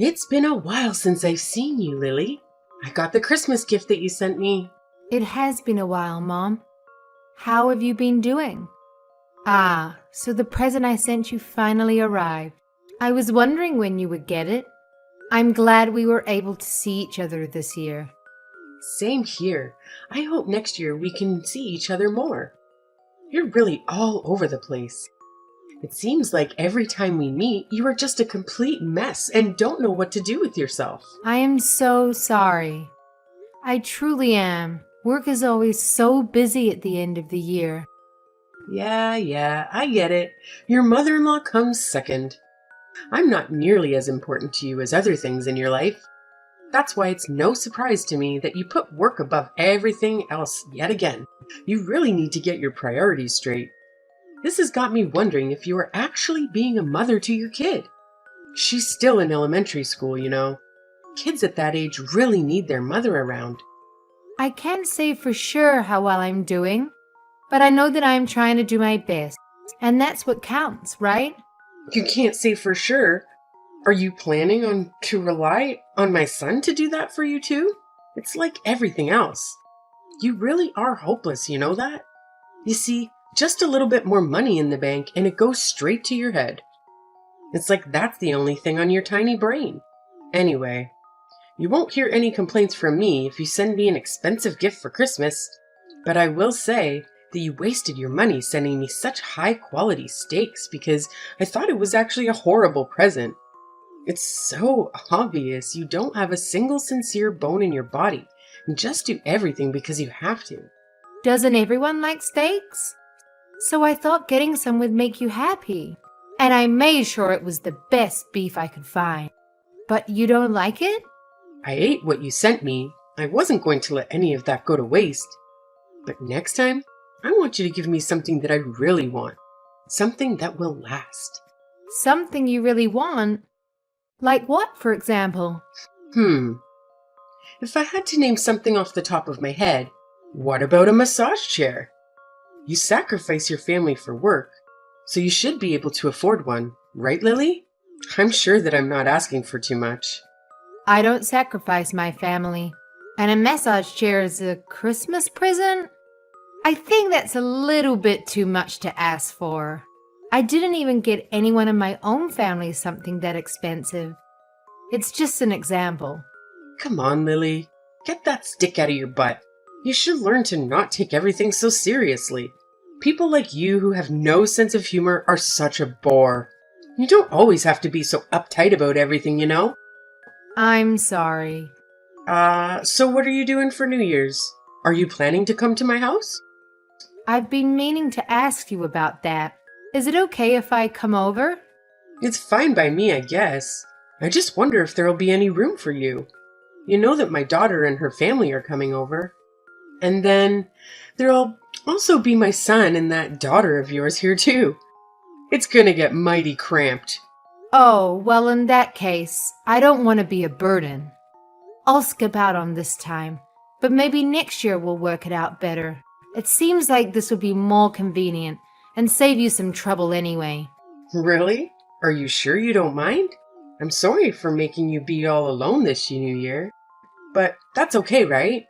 It's been a while since I've seen you, Lily. I got the Christmas gift that you sent me. It has been a while, Mom. How have you been doing? Ah, so the present I sent you finally arrived. I was wondering when you would get it. I'm glad we were able to see each other this year. Same here. I hope next year we can see each other more. You're really all over the place. It seems like every time we meet, you are just a complete mess and don't know what to do with yourself. I am so sorry. I truly am. Work is always so busy at the end of the year. Yeah, I get it. Your mother-in-law comes second. I'm not nearly as important to you as other things in your life. That's why it's no surprise to me that you put work above everything else yet again. You really need to get your priorities straight. This has got me wondering if you are actually being a mother to your kid. She's still in elementary school, you know. Kids at that age really need their mother around. I can't say for sure how well I'm doing, but I know that I'm trying to do my best, and that's what counts, right? You can't say for sure. Are you planning on to rely on my son to do that for you too? It's like everything else. You really are hopeless, you know that? You see, just a little bit more money in the bank and it goes straight to your head. It's like that's the only thing on your tiny brain. Anyway, you won't hear any complaints from me if you send me an expensive gift for Christmas, but I will say that you wasted your money sending me such high-quality steaks because I thought it was actually a horrible present. It's so obvious you don't have a single sincere bone in your body and just do everything because you have to. Doesn't everyone like steaks? So I thought getting some would make you happy. And I made sure it was the best beef I could find. But you don't like it? I ate what you sent me. I wasn't going to let any of that go to waste. But next time, I want you to give me something that I really want. Something that will last. Something you really want? Like what, for example? If I had to name something off the top of my head, what about a massage chair? You sacrifice your family for work, so you should be able to afford one, right, Lily? I'm sure that I'm not asking for too much. I don't sacrifice my family. And a massage chair is a Christmas present? I think that's a little bit too much to ask for. I didn't even get anyone in my own family something that expensive. It's just an example. Come on, Lily. Get that stick out of your butt. You should learn to not take everything so seriously. People like you who have no sense of humor are such a bore. You don't always have to be so uptight about everything, you know? I'm sorry. So what are you doing for New Year's? Are you planning to come to my house? I've been meaning to ask you about that. Is it okay if I come over? It's fine by me, I guess. I just wonder if there'll be any room for you. You know that my daughter and her family are coming over. And then there'll also be my son and that daughter of yours here too. It's gonna get mighty cramped. Oh, well, in that case, I don't want to be a burden. I'll skip out on this time, but maybe next year we'll work it out better. It seems like this would be more convenient and save you some trouble anyway. Really? Are you sure you don't mind? I'm sorry for making you be all alone this New Year. But that's okay, right?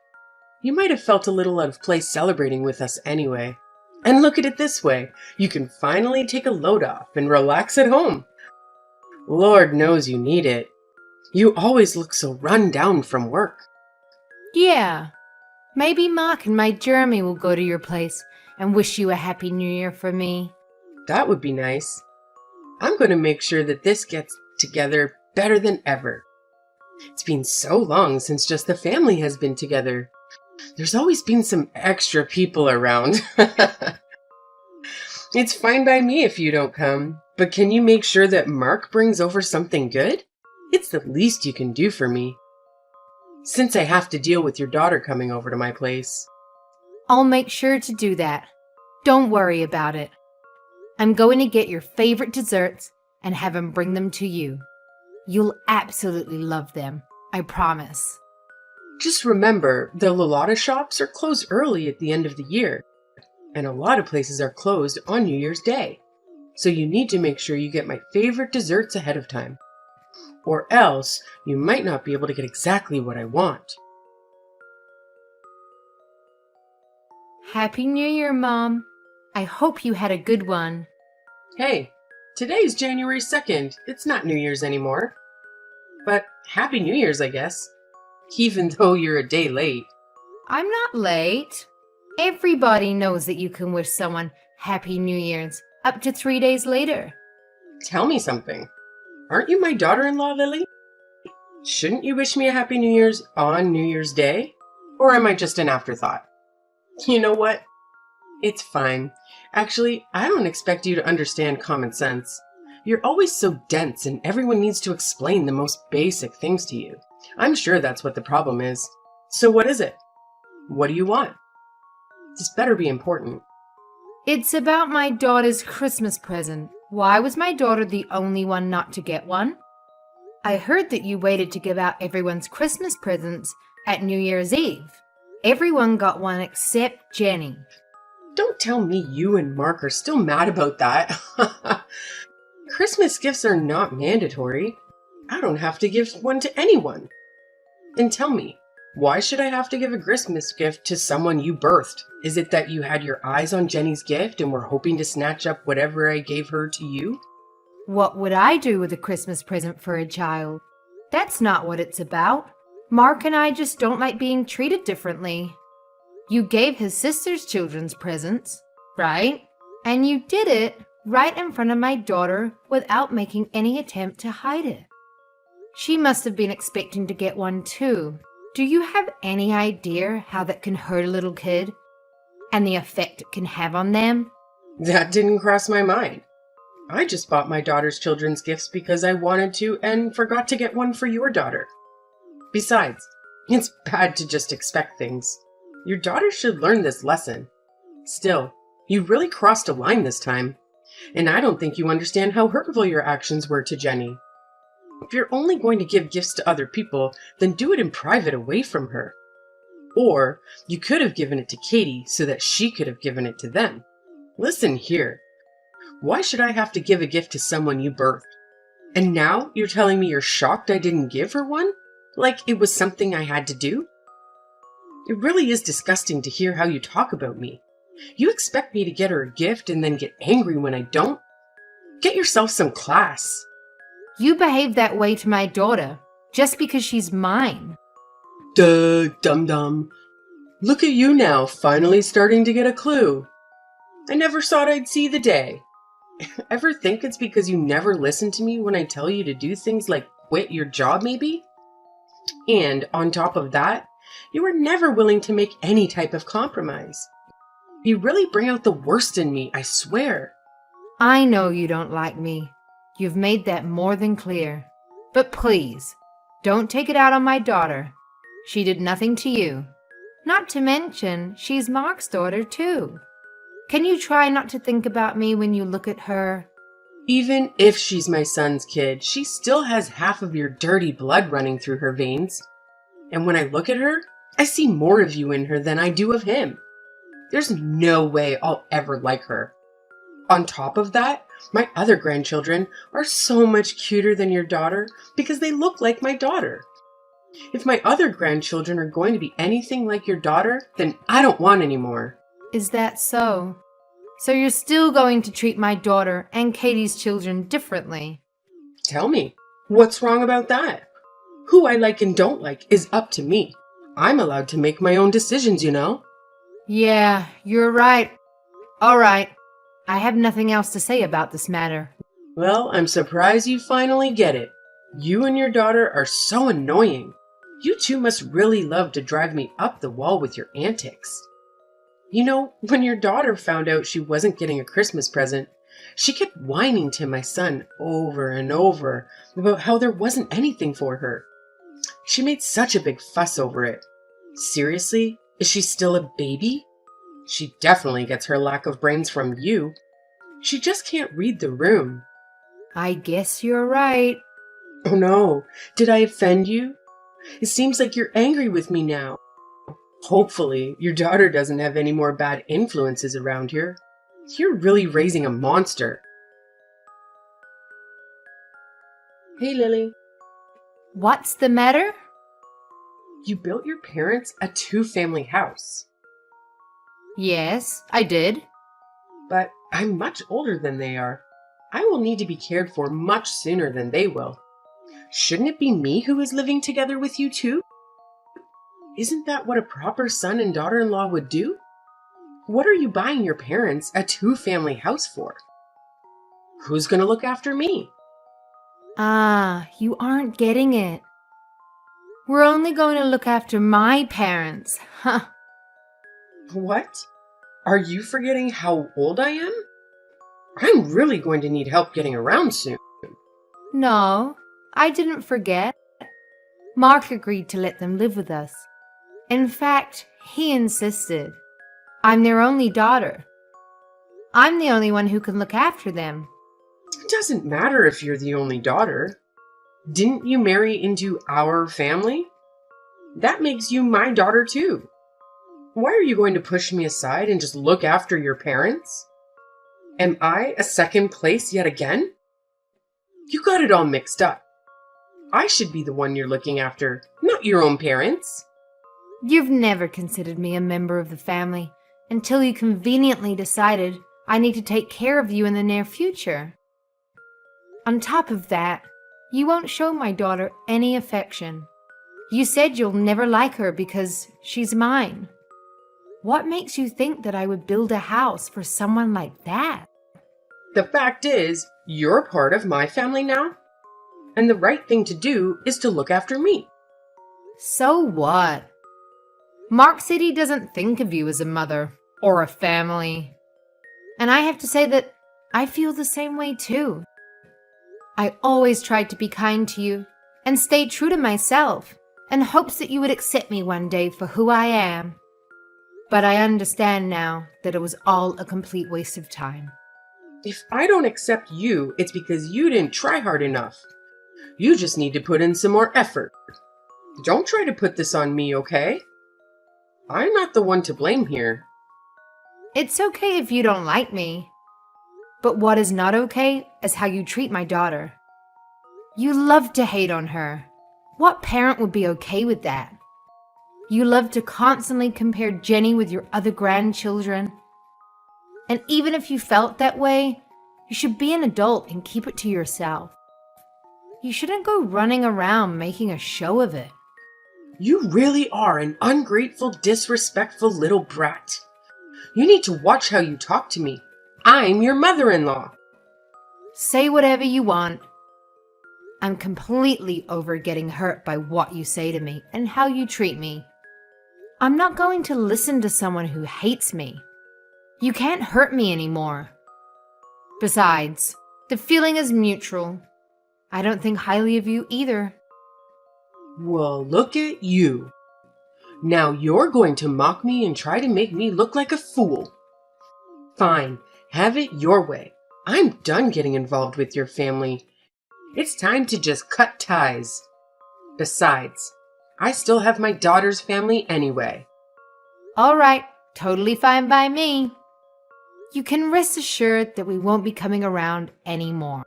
You might have felt a little out of place celebrating with us anyway. And look at it this way. You can finally take a load off and relax at home. Lord knows you need it. You always look so run down from work. Yeah. Maybe Mark and my Jeremy will go to your place and wish you a Happy New Year for me. That would be nice. I'm going to make sure that this gets together better than ever. It's been so long since just the family has been together. There's always been some extra people around. It's fine by me if you don't come, but can you make sure that Mark brings over something good? It's the least you can do for me, since I have to deal with your daughter coming over to my place. I'll make sure to do that. Don't worry about it. I'm going to get your favorite desserts and have him bring them to you. You'll absolutely love them, I promise. Just remember, the Lolata shops are closed early at the end of the year, and a lot of places are closed on New Year's Day. So you need to make sure you get my favorite desserts ahead of time. or else you might not be able to get exactly what I want. Happy New Year, Mom. I hope you had a good one. Hey, today's January 2nd. It's not New Year's anymore. But Happy New Year's, I guess. Even though you're a day late. I'm not late. Everybody knows that you can wish someone Happy New Year's up to 3 days later. Tell me something. Aren't you my daughter-in-law, Lily? Shouldn't you wish me a Happy New Year's on New Year's Day? Or am I just an afterthought? You know what? It's fine. Actually, I don't expect you to understand common sense. You're always so dense and everyone needs to explain the most basic things to you. I'm sure that's what the problem is. So what is it? What do you want? This better be important. It's about my daughter's Christmas present. Why was my daughter the only one not to get one? I heard that you waited to give out everyone's Christmas presents at New Year's Eve. Everyone got one except Jenny. Don't tell me you and Mark are still mad about that. Christmas gifts are not mandatory. I don't have to give one to anyone. And tell me, why should I have to give a Christmas gift to someone you birthed? Is it that you had your eyes on Jenny's gift and were hoping to snatch up whatever I gave her to you? What would I do with a Christmas present for a child? That's not what it's about. Mark and I just don't like being treated differently. You gave his sister's children's presents, right? And you did it right in front of my daughter without making any attempt to hide it. She must have been expecting to get one too. Do you have any idea how that can hurt a little kid? And the effect it can have on them? That didn't cross my mind. I just bought my daughter's children's gifts because I wanted to and forgot to get one for your daughter. Besides, it's bad to just expect things. Your daughter should learn this lesson. Still, you really crossed a line this time. And I don't think you understand how hurtful your actions were to Jenny. If you're only going to give gifts to other people, then do it in private away from her. Or you could have given it to Katie so that she could have given it to them. Listen here. Why should I have to give a gift to someone you birthed? And now you're telling me you're shocked I didn't give her one? Like it was something I had to do? It really is disgusting to hear how you talk about me. You expect me to get her a gift and then get angry when I don't? Get yourself some class. You behave that way to my daughter just because she's mine. Duh, dum-dum. Look at you now, finally starting to get a clue. I never thought I'd see the day. Ever think it's because you never listen to me when I tell you to do things like quit your job, maybe? And on top of that, you were never willing to make any type of compromise. You really bring out the worst in me, I swear. I know you don't like me. You've made that more than clear. But please, don't take it out on my daughter. She did nothing to you. Not to mention, she's Mark's daughter too. Can you try not to think about me when you look at her? Even if she's my son's kid, she still has half of your dirty blood running through her veins. And when I look at her, I see more of you in her than I do of him. There's no way I'll ever like her. On top of that, my other grandchildren are so much cuter than your daughter because they look like my daughter. If my other grandchildren are going to be anything like your daughter, then I don't want any more. Is that so? So you're still going to treat my daughter and Katie's children differently? Tell me, what's wrong about that? Who I like and don't like is up to me. I'm allowed to make my own decisions, you know? Yeah, you're right. All right. I have nothing else to say about this matter. Well, I'm surprised you finally get it. You and your daughter are so annoying. You two must really love to drive me up the wall with your antics. You know, when your daughter found out she wasn't getting a Christmas present, she kept whining to my son over and over about how there wasn't anything for her. She made such a big fuss over it. Seriously? Is she still a baby? She definitely gets her lack of brains from you. She just can't read the room. I guess you're right. Oh no, did I offend you? It seems like you're angry with me now. Hopefully, your daughter doesn't have any more bad influences around here. You're really raising a monster. Hey, Lily. What's the matter? You built your parents a two-family house, Yes, I did. but I'm much older than they are. I will need to be cared for much sooner than they will. Shouldn't it be me who is living together with you too? Isn't that what a proper son and daughter-in-law would do? What are you buying your parents a two-family house for? Who's going to look after me? Ah, you aren't getting it. We're only going to look after my parents. Huh. What? Are you forgetting how old I am? I'm really going to need help getting around soon. No, I didn't forget. Mark agreed to let them live with us. In fact, he insisted. I'm their only daughter. I'm the only one who can look after them. It doesn't matter if you're the only daughter. Didn't you marry into our family? That makes you my daughter too. Why are you going to push me aside and just look after your parents? Am I a second place yet again? You got it all mixed up. I should be the one you're looking after, not your own parents. You've never considered me a member of the family until you conveniently decided I need to take care of you in the near future. On top of that, you won't show my daughter any affection. You said you'll never like her because she's mine. What makes you think that I would build a house for someone like that? The fact is, you're part of my family now, and the right thing to do is to look after me. So what? Mark said he doesn't think of you as a mother or a family. And I have to say that I feel the same way too. I always tried to be kind to you and stayed true to myself in hopes that you would accept me one day for who I am. But I understand now that it was all a complete waste of time. If I don't accept you, it's because you didn't try hard enough. You just need to put in some more effort. Don't try to put this on me, okay? I'm not the one to blame here. It's okay if you don't like me. But what is not okay is how you treat my daughter. You love to hate on her. What parent would be okay with that? You love to constantly compare Jenny with your other grandchildren. And even if you felt that way, you should be an adult and keep it to yourself. You shouldn't go running around making a show of it. You really are an ungrateful, disrespectful little brat. You need to watch how you talk to me. I'm your mother-in-law. Say whatever you want. I'm completely over getting hurt by what you say to me and how you treat me. I'm not going to listen to someone who hates me. You can't hurt me anymore. Besides, the feeling is mutual. I don't think highly of you either. Well, look at you. Now you're going to mock me and try to make me look like a fool. Fine, have it your way. I'm done getting involved with your family. It's time to just cut ties. Besides, I still have my daughter's family anyway. All right, totally fine by me. You can rest assured that we won't be coming around anymore.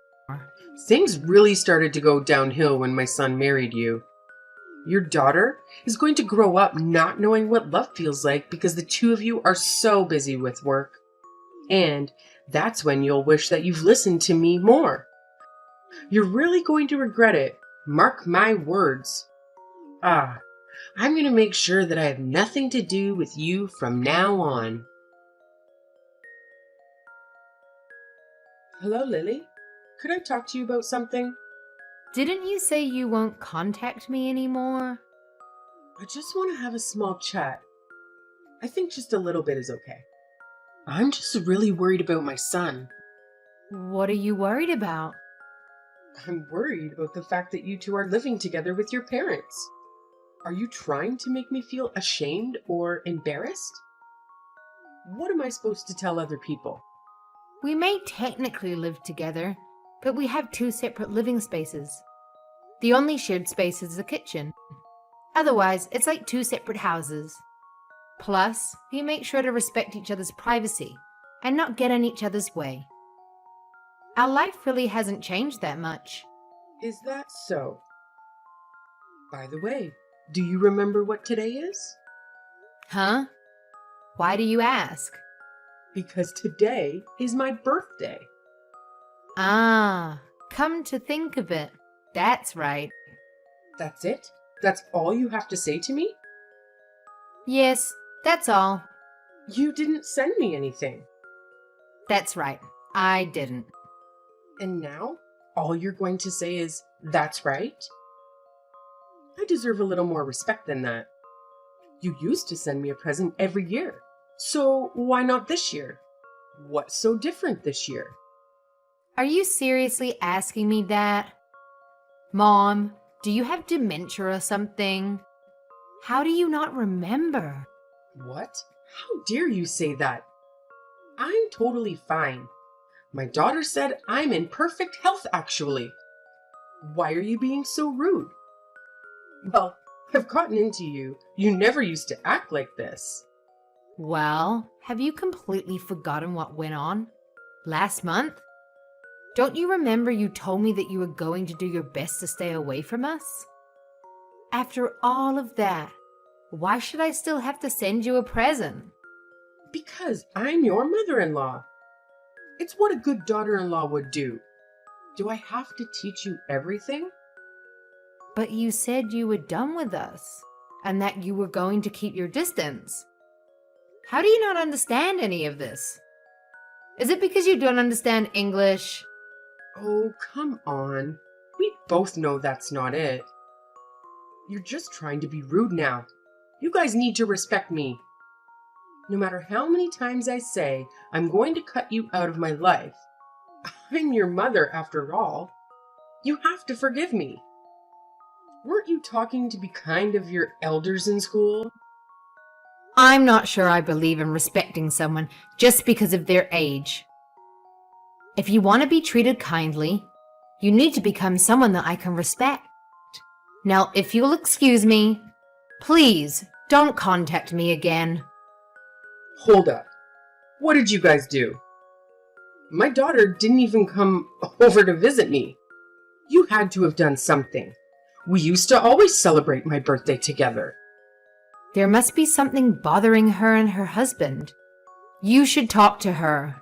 Things really started to go downhill when my son married you. Your daughter is going to grow up not knowing what love feels like because the two of you are so busy with work. And that's when you'll wish that you've listened to me more. You're really going to regret it. Mark my words. I'm going to make sure that I have nothing to do with you from now on. Hello, Lily. Could I talk to you about something? Didn't you say you won't contact me anymore? I just want to have a small chat. I think just a little bit is okay. I'm just really worried about my son. What are you worried about? I'm worried about the fact that you two are living together with your parents. Are you trying to make me feel ashamed or embarrassed? What am I supposed to tell other people? We may technically live together, but we have two separate living spaces. The only shared space is the kitchen. Otherwise, it's like two separate houses. Plus, we make sure to respect each other's privacy and not get in each other's way. Our life really hasn't changed that much. Is that so? By the way, do you remember what today is? Huh? Why do you ask? Because today is my birthday. Ah, come to think of it, that's right. That's it? That's all you have to say to me? Yes, that's all. You didn't send me anything. That's right, I didn't. And now, all you're going to say is, that's right? I deserve a little more respect than that. You used to send me a present every year. So why not this year? What's so different this year? Are you seriously asking me that? Mom, do you have dementia or something? How do you not remember? What? How dare you say that? I'm totally fine. My daughter said I'm in perfect health, actually. Why are you being so rude? Well, I've gotten into you. You never used to act like this. Well, have you completely forgotten what went on last month? Don't you remember you told me that you were going to do your best to stay away from us? After all of that, why should I still have to send you a present? Because I'm your mother-in-law. It's what a good daughter-in-law would do. Do I have to teach you everything? But you said you were done with us and that you were going to keep your distance. How do you not understand any of this? Is it because you don't understand English? Oh, come on. We both know that's not it. You're just trying to be rude now. You guys need to respect me. No matter how many times I say I'm going to cut you out of my life, I'm your mother after all. You have to forgive me. Weren't you talking to be kind of your elders in school? I'm not sure I believe in respecting someone just because of their age. If you want to be treated kindly, you need to become someone that I can respect. Now, if you'll excuse me, please don't contact me again. Hold up. What did you guys do? My daughter didn't even come over to visit me. You had to have done something. We used to always celebrate my birthday together. There must be something bothering her and her husband. You should talk to her.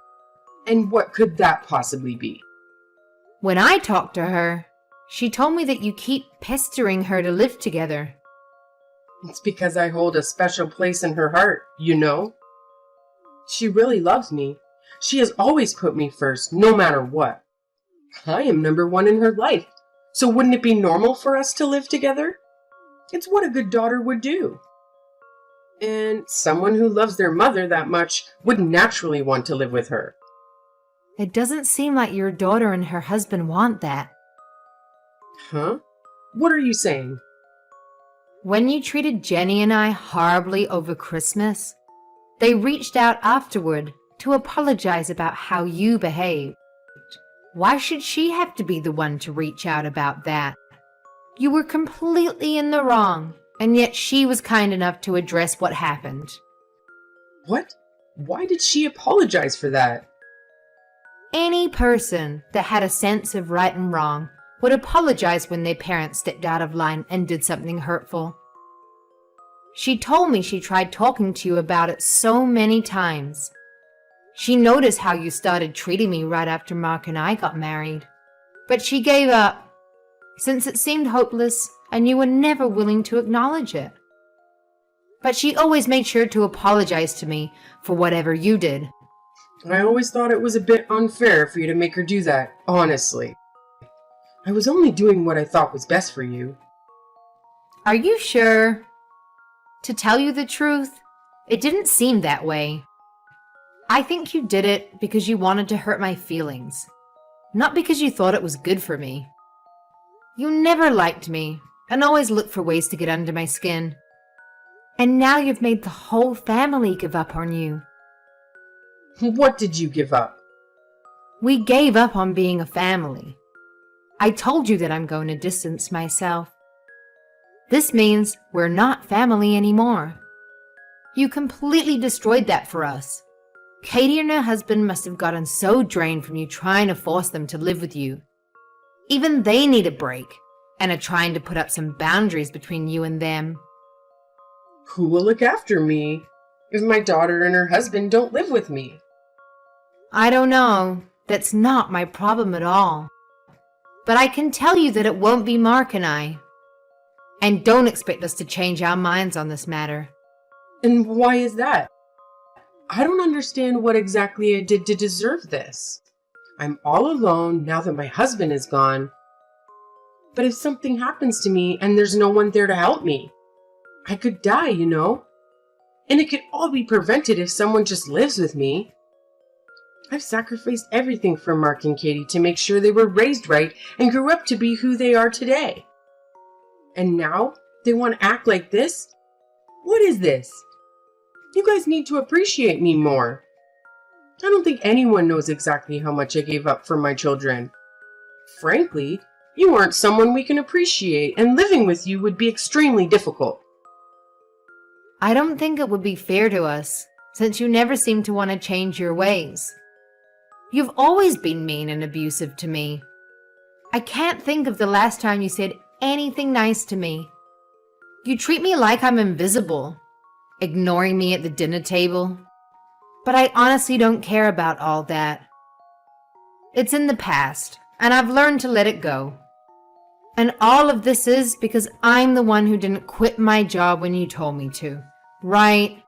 And what could that possibly be? When I talked to her, she told me that you keep pestering her to live together. It's because I hold a special place in her heart, you know? She really loves me. She has always put me first, no matter what. I am number one in her life, so wouldn't it be normal for us to live together? It's what a good daughter would do. And someone who loves their mother that much would naturally want to live with her. It doesn't seem like your daughter and her husband want that. Huh? What are you saying? When you treated Jenny and I horribly over Christmas, they reached out afterward to apologize about how you behaved. Why should she have to be the one to reach out about that? You were completely in the wrong, and yet she was kind enough to address what happened. What? Why did she apologize for that? Any person that had a sense of right and wrong would apologize when their parents stepped out of line and did something hurtful. She told me she tried talking to you about it so many times. She noticed how you started treating me right after Mark and I got married. But she gave up, since it seemed hopeless and you were never willing to acknowledge it. But she always made sure to apologize to me for whatever you did. I always thought it was a bit unfair for you to make her do that, honestly. I was only doing what I thought was best for you. Are you sure? To tell you the truth, it didn't seem that way. I think you did it because you wanted to hurt my feelings, not because you thought it was good for me. You never liked me and always looked for ways to get under my skin. And now you've made the whole family give up on you. What did you give up? We gave up on being a family. I told you that I'm going to distance myself. This means we're not family anymore. You completely destroyed that for us. Katie and her husband must have gotten so drained from you trying to force them to live with you. Even they need a break, and are trying to put up some boundaries between you and them. Who will look after me if my daughter and her husband don't live with me? I don't know. That's not my problem at all. But I can tell you that it won't be Mark and I. And don't expect us to change our minds on this matter. And why is that? I don't understand what exactly I did to deserve this. I'm all alone now that my husband is gone. But if something happens to me and there's no one there to help me, I could die, you know? And it could all be prevented if someone just lives with me. I've sacrificed everything for Mark and Katie to make sure they were raised right and grew up to be who they are today. And now they want to act like this? What is this? You guys need to appreciate me more. I don't think anyone knows exactly how much I gave up for my children. Frankly, you aren't someone we can appreciate, and living with you would be extremely difficult. I don't think it would be fair to us, since you never seem to want to change your ways. You've always been mean and abusive to me. I can't think of the last time you said anything nice to me. You treat me like I'm invisible, ignoring me at the dinner table. But I honestly don't care about all that. It's in the past, and I've learned to let it go. And all of this is because I'm the one who didn't quit my job when you told me to, right?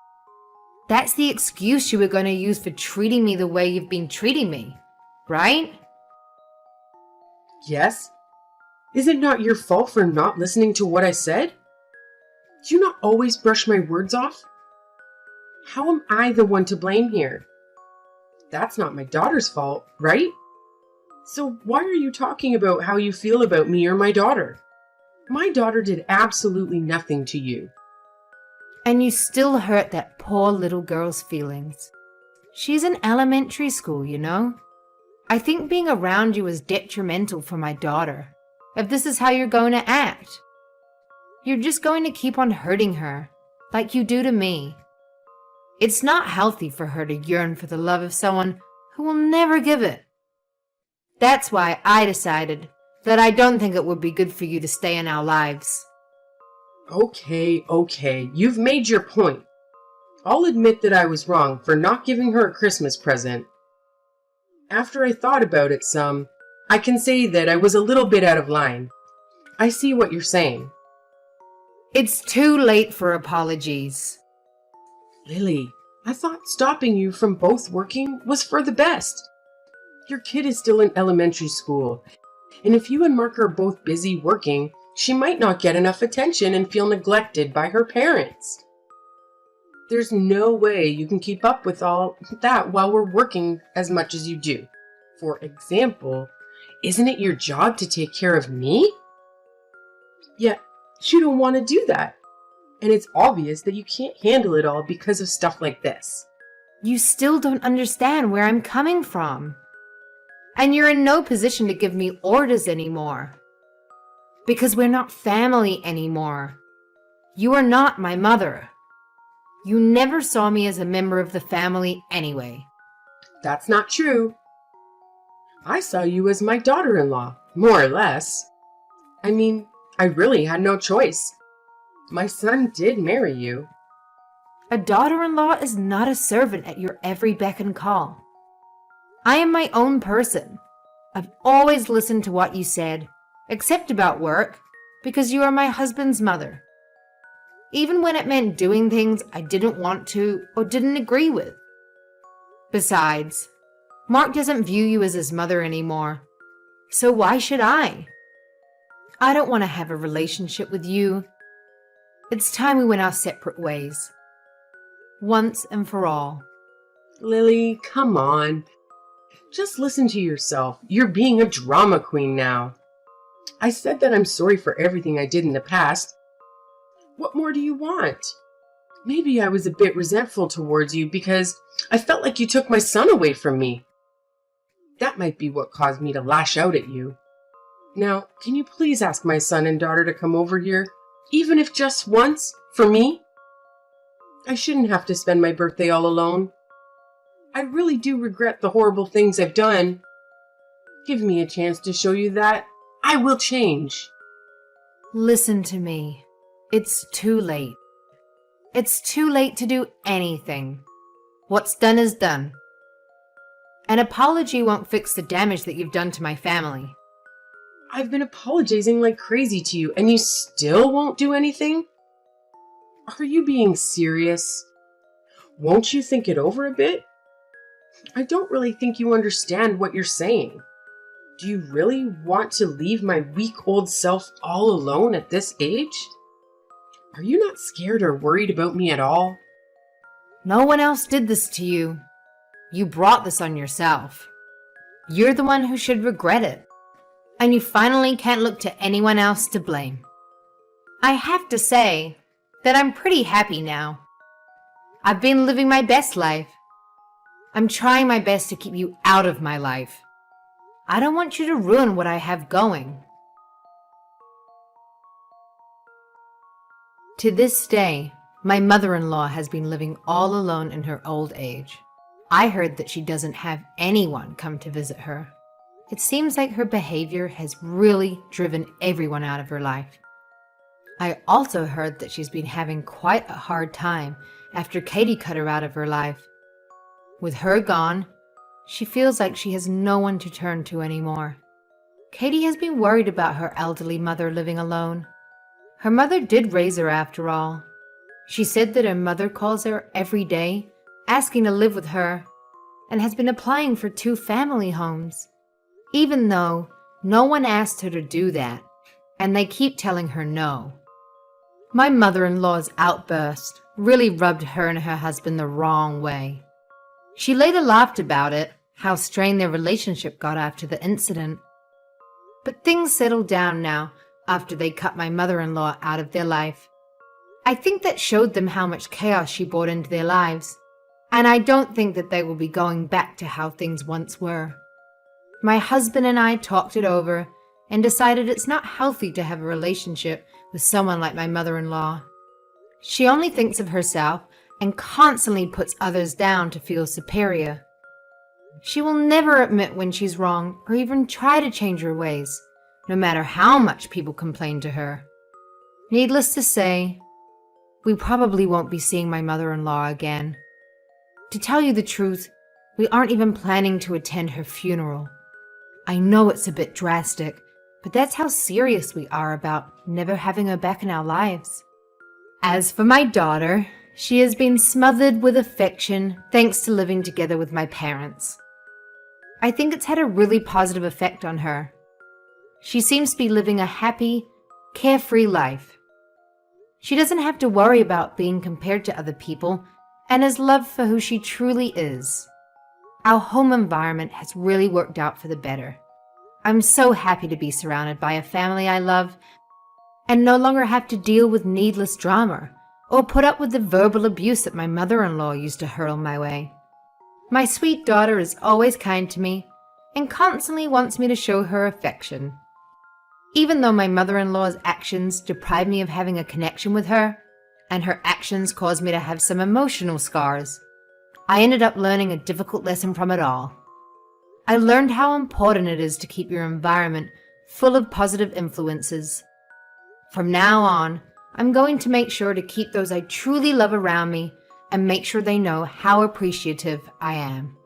That's the excuse you were going to use for treating me the way you've been treating me, right? Yes? Is it not your fault for not listening to what I said? Do you not always brush my words off? How am I the one to blame here? That's not my daughter's fault, right? So why are you talking about how you feel about me or my daughter? My daughter did absolutely nothing to you. And you still hurt that poor little girl's feelings. She's in elementary school, you know? I think being around you is detrimental for my daughter, if this is how you're going to act. You're just going to keep on hurting her, like you do to me. It's not healthy for her to yearn for the love of someone who will never give it. That's why I decided that I don't think it would be good for you to stay in our lives. Okay, you've made your point. I'll admit that I was wrong for not giving her a Christmas present. After I thought about it some, I can say that I was a little bit out of line. I see what you're saying. It's too late for apologies. Lily, I thought stopping you from both working was for the best. Your kid is still in elementary school, and if you and Mark are both busy working, she might not get enough attention and feel neglected by her parents. There's no way you can keep up with all that while we're working as much as you do. For example, isn't it your job to take care of me? Yet, you don't want to do that. And it's obvious that you can't handle it all because of stuff like this. You still don't understand where I'm coming from. And you're in no position to give me orders anymore. Because we're not family anymore. You are not my mother. You never saw me as a member of the family anyway. That's not true. I saw you as my daughter-in-law, more or less. I mean, I really had no choice. My son did marry you. A daughter-in-law is not a servant at your every beck and call. I am my own person. I've always listened to what you said, except about work, because you are my husband's mother. Even when it meant doing things I didn't want to or didn't agree with. Besides, Mark doesn't view you as his mother anymore, so why should I? I don't want to have a relationship with you. It's time we went our separate ways. Once and for all. Lily, come on. Just listen to yourself. You're being a drama queen now. I said that I'm sorry for everything I did in the past. What more do you want? Maybe I was a bit resentful towards you because I felt like you took my son away from me. That might be what caused me to lash out at you. Now, can you please ask my son and daughter to come over here, even if just once, for me? I shouldn't have to spend my birthday all alone. I really do regret the horrible things I've done. Give me a chance to show you that I will change. Listen to me. It's too late. It's too late to do anything. What's done is done. An apology won't fix the damage that you've done to my family. I've been apologizing like crazy to you, and you still won't do anything? Are you being serious? Won't you think it over a bit? I don't really think you understand what you're saying. Do you really want to leave my weak old self all alone at this age? Are you not scared or worried about me at all? No one else did this to you. You brought this on yourself. You're the one who should regret it. And you finally can't look to anyone else to blame. I have to say that I'm pretty happy now. I've been living my best life. I'm trying my best to keep you out of my life. I don't want you to ruin what I have going. To this day, my mother-in-law has been living all alone in her old age. I heard that she doesn't have anyone come to visit her. It seems like her behavior has really driven everyone out of her life. I also heard that she's been having quite a hard time after Katie cut her out of her life. With her gone, she feels like she has no one to turn to anymore. Katie has been worried about her elderly mother living alone. Her mother did raise her after all. She said that her mother calls her every day, asking to live with her, and has been applying for 2 family homes, even though no one asked her to do that, and they keep telling her no. My mother-in-law's outburst really rubbed her and her husband the wrong way. She later laughed about it, how strained their relationship got after the incident. But things settled down now after they cut my mother-in-law out of their life. I think that showed them how much chaos she brought into their lives, and I don't think that they will be going back to how things once were. My husband and I talked it over and decided it's not healthy to have a relationship with someone like my mother-in-law. She only thinks of herself and constantly puts others down to feel superior. She will never admit when she's wrong or even try to change her ways, no matter how much people complain to her. Needless to say, we probably won't be seeing my mother-in-law again. To tell you the truth, we aren't even planning to attend her funeral. I know it's a bit drastic, but that's how serious we are about never having her back in our lives. As for my daughter, she has been smothered with affection thanks to living together with my parents. I think it's had a really positive effect on her. She seems to be living a happy, carefree life. She doesn't have to worry about being compared to other people and is loved for who she truly is. Our home environment has really worked out for the better. I'm so happy to be surrounded by a family I love and no longer have to deal with needless drama or put up with the verbal abuse that my mother-in-law used to hurl my way. My sweet daughter is always kind to me and constantly wants me to show her affection. Even though my mother-in-law's actions deprive me of having a connection with her, and her actions caused me to have some emotional scars, I ended up learning a difficult lesson from it all. I learned how important it is to keep your environment full of positive influences. From now on, I'm going to make sure to keep those I truly love around me and make sure they know how appreciative I am.